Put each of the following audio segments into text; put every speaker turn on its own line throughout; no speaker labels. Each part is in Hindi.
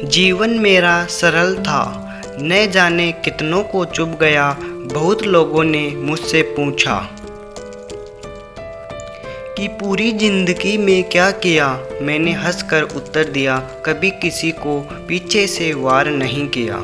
जीवन मेरा सरल था, न जाने कितनों को चुभ गया। बहुत लोगों ने मुझसे पूछा कि पूरी जिंदगी में क्या किया। मैंने हंसकर उत्तर दिया, कभी किसी को पीछे से वार नहीं किया।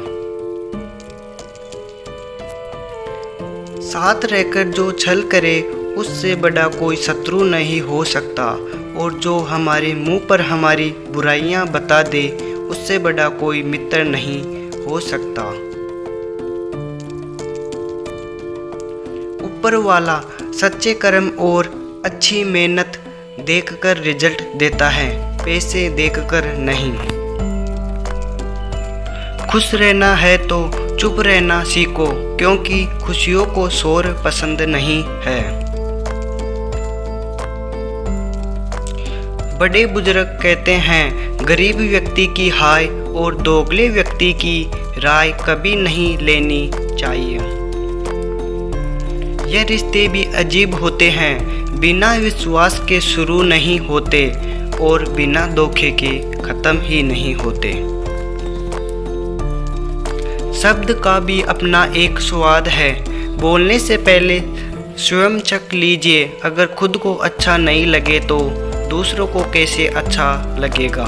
साथ रहकर जो छल करे, उससे बड़ा कोई शत्रु नहीं हो सकता। और जो हमारे मुंह पर हमारी बुराइयां बता दे, उससे बड़ा कोई मित्र नहीं हो सकता। ऊपर वाला सच्चे कर्म और अच्छी मेहनत देखकर रिजल्ट देता है, पैसे देखकर नहीं। खुश रहना है तो चुप रहना सीखो, क्योंकि खुशियों को शोर पसंद नहीं है। बड़े बुजुर्ग कहते हैं, गरीब व्यक्ति की हाय और दोगले व्यक्ति की राय कभी नहीं लेनी चाहिए। ये रिश्ते भी अजीब होते हैं, बिना विश्वास के शुरू नहीं होते और बिना धोखे के खत्म ही नहीं होते। शब्द का भी अपना एक स्वाद है, बोलने से पहले स्वयं चख लीजिए। अगर खुद को अच्छा नहीं लगे तो दूसरों को कैसे अच्छा लगेगा।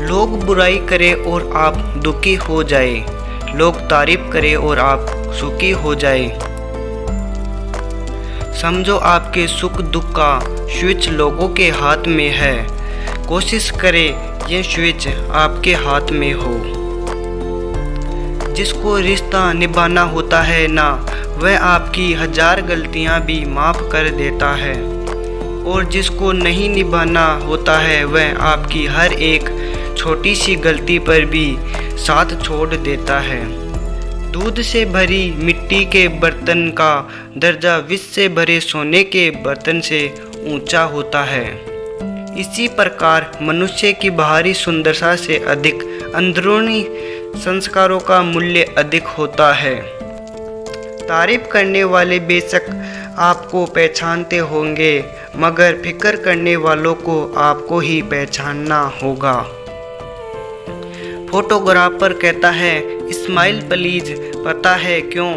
लोग बुराई करें और आप दुखी हो जाए, लोग तारीफ करें और आप सुखी हो जाए। समझो आपके सुख दुख का स्विच लोगों के हाथ में है, कोशिश करें ये स्विच आपके हाथ में हो। जिसको रिश्ता निभाना होता है ना, वह आपकी 1000 गलतियां भी माफ़ कर देता है। और जिसको नहीं निभाना होता है, वह आपकी हर एक छोटी सी गलती पर भी साथ छोड़ देता है। दूध से भरी मिट्टी के बर्तन का दर्जा विष से भरे सोने के बर्तन से ऊंचा होता है। इसी प्रकार मनुष्य की बाहरी सुंदरता से अधिक अंदरूनी संस्कारों का मूल्य अधिक होता है। तारीफ करने वाले बेशक आपको पहचानते होंगे, मगर फिक्र करने वालों को आपको ही पहचानना होगा। फोटोग्राफर कहता है, स्माइल प्लीज, पता है क्यों?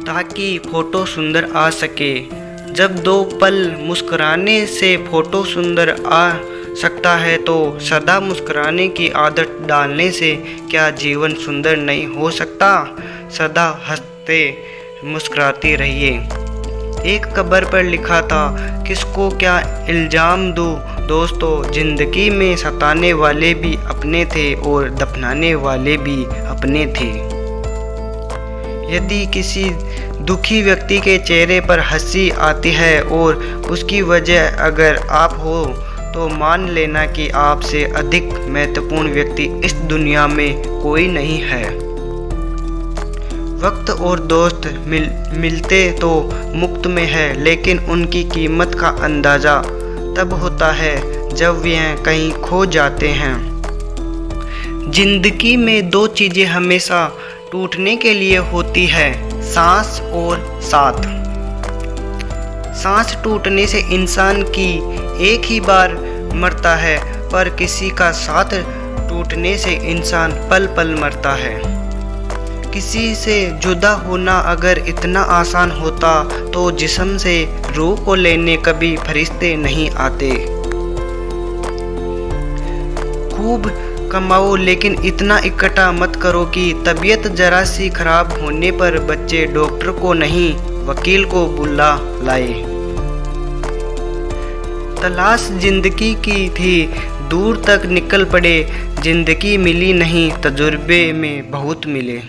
ताकि फोटो सुंदर आ सके। जब 2 पल मुस्कुराने से फोटो सुंदर आ सकता है, तो सदा मुस्कुराने की आदत डालने से क्या जीवन सुंदर नहीं हो सकता? सदा हंसते मुस्कुराते रहिए। एक कब्र पर लिखा था, किसको क्या इल्ज़ाम दूँ दोस्तों, जिंदगी में सताने वाले भी अपने थे और दफनाने वाले भी अपने थे। यदि किसी दुखी व्यक्ति के चेहरे पर हंसी आती है और उसकी वजह अगर आप हो, तो मान लेना कि आपसे अधिक महत्वपूर्ण व्यक्ति इस दुनिया में कोई नहीं है। वक्त और दोस्त मिलते तो मुफ्त में है, लेकिन उनकी कीमत का अंदाज़ा तब होता है जब वह कहीं खो जाते हैं। जिंदगी में 2 चीज़ें हमेशा टूटने के लिए होती है, सांस और साथ। सांस टूटने से इंसान की एक ही बार मरता है, पर किसी का साथ टूटने से इंसान पल पल मरता है। किसी से जुदा होना अगर इतना आसान होता, तो जिस्म से रूह को लेने कभी फरिश्ते नहीं आते। खूब कमाओ, लेकिन इतना इकट्ठा मत करो कि तबीयत जरा सी खराब होने पर बच्चे डॉक्टर को नहीं, वकील को बुला लाए। तलाश जिंदगी की थी, दूर तक निकल पड़े, जिंदगी मिली नहीं, तजुर्बे में बहुत मिले।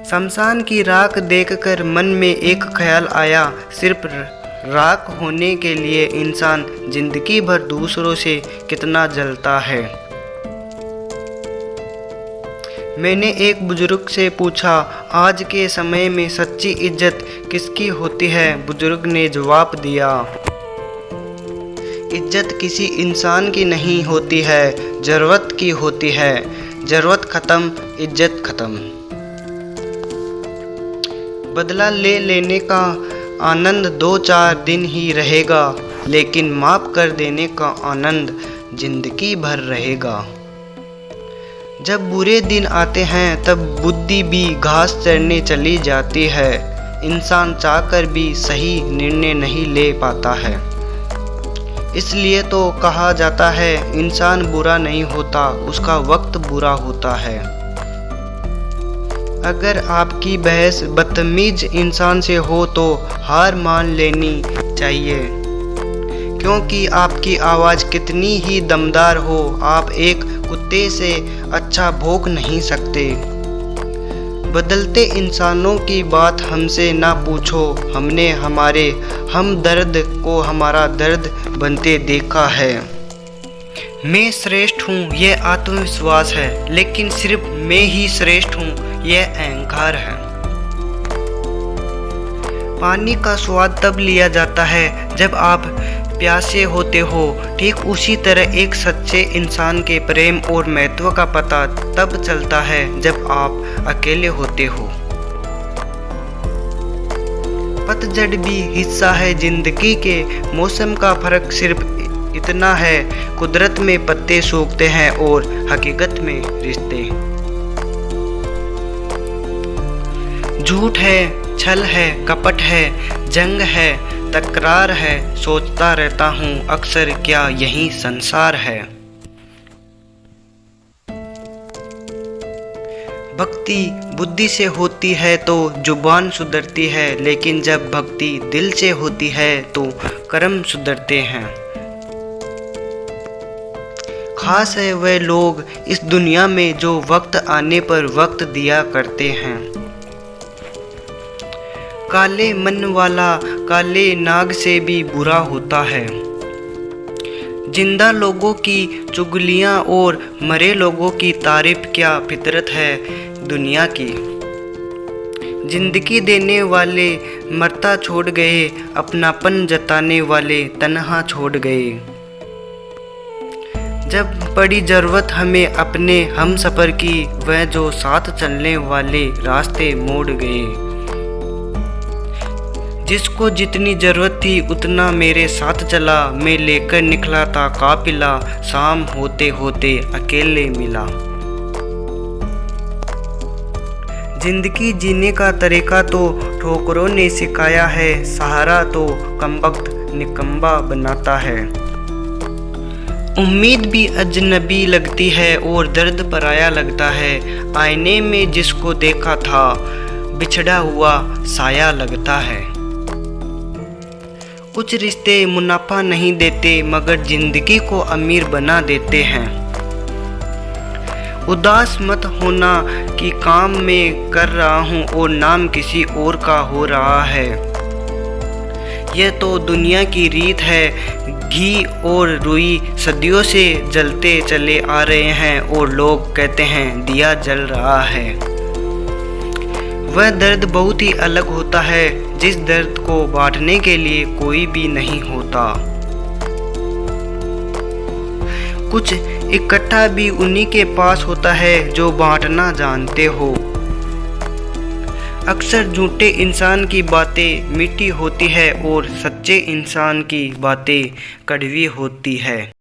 शमशान की राख देखकर मन में एक ख्याल आया, सिर्फ राख होने के लिए इंसान जिंदगी भर दूसरों से कितना जलता है। मैंने एक बुजुर्ग से पूछा, आज के समय में सच्ची इज्जत किसकी होती है? बुजुर्ग ने जवाब दिया, इज्जत किसी इंसान की नहीं होती है, ज़रूरत की होती है। ज़रूरत ख़त्म, इज्जत ख़त्म। बदला ले लेने का आनंद 2-4 दिन ही रहेगा, लेकिन माफ़ कर देने का आनंद जिंदगी भर रहेगा। जब बुरे दिन आते हैं तब बुद्धि भी घास चरने चली जाती है। इंसान चाहकर भी सही निर्णय नहीं ले पाता है। इसलिए तो कहा जाता है इंसान बुरा नहीं होता, उसका वक्त बुरा होता है। अगर आपकी बहस बदतमीज इंसान से हो तो हार मान लेनी चाहिए, क्योंकि आपकी आवाज़ कितनी ही दमदार हो, आप एक कुत्ते से अच्छा भौंक नहीं सकते। बदलते इंसानों की बात हमसे ना पूछो, हमने हमारे हमदर्द को हमारा दर्द बनते देखा है। मैं श्रेष्ठ हूँ यह आत्मविश्वास है, लेकिन सिर्फ मैं ही श्रेष्ठ हूँ यह अहंकार है। पानी का स्वाद तब लिया जाता है जब आप प्यासे होते हो, ठीक उसी तरह एक सच्चे इंसान के प्रेम और महत्व का पता तब चलता है जब आप अकेले होते हो। पतझड़ भी हिस्सा है जिंदगी के, मौसम का फर्क सिर्फ इतना है, कुदरत में पत्ते सूखते हैं और हकीकत में रिश्ते। झूठ है, छल है, कपट है, जंग है, तकरार है, सोचता रहता हूँ अक्सर क्या यही संसार है। भक्ति बुद्धि से होती है तो जुबान सुधरती है, लेकिन जब भक्ति दिल से होती है तो कर्म सुधरते हैं। खास है वह लोग इस दुनिया में जो वक्त आने पर वक्त दिया करते हैं। काले मन वाला काले नाग से भी बुरा होता है। जिंदा लोगों की चुगलियां और मरे लोगों की तारीफ क्या फितरत है दुनिया की। जिंदगी देने वाले मरता छोड़ गए, अपनापन जताने वाले तन्हा छोड़ गए। जब पड़ी जरूरत हमें अपने हमसफर की, वह जो साथ चलने वाले रास्ते मोड़ गए। जिसको जितनी जरूरत थी उतना मेरे साथ चला, मैं लेकर निकला था काफिला, शाम होते होते अकेले मिला। जिंदगी जीने का तरीका तो ठोकरों ने सिखाया है, सहारा तो कमबख्त निकम्बा बनाता है। उम्मीद भी अजनबी लगती है और दर्द पराया लगता है। आईने में जिसको देखा था बिछड़ा हुआ साया लगता है। कुछ रिश्ते मुनाफा नहीं देते मगर जिंदगी को अमीर बना देते हैं। उदास मत होना कि काम मैं कर रहा हूँ और नाम किसी और का हो रहा है। यह तो दुनिया की रीत है। घी और रुई सदियों से जलते चले आ रहे हैं और लोग कहते हैं दिया जल रहा है। वह दर्द बहुत ही अलग होता है जिस दर्द को बांटने के लिए कोई भी नहीं होता। कुछ इकट्ठा भी उन्हीं के पास होता है जो बांटना जानते हो। अक्सर झूठे इंसान की बातें मीठी होती है और सच्चे इंसान की बातें कड़वी होती है।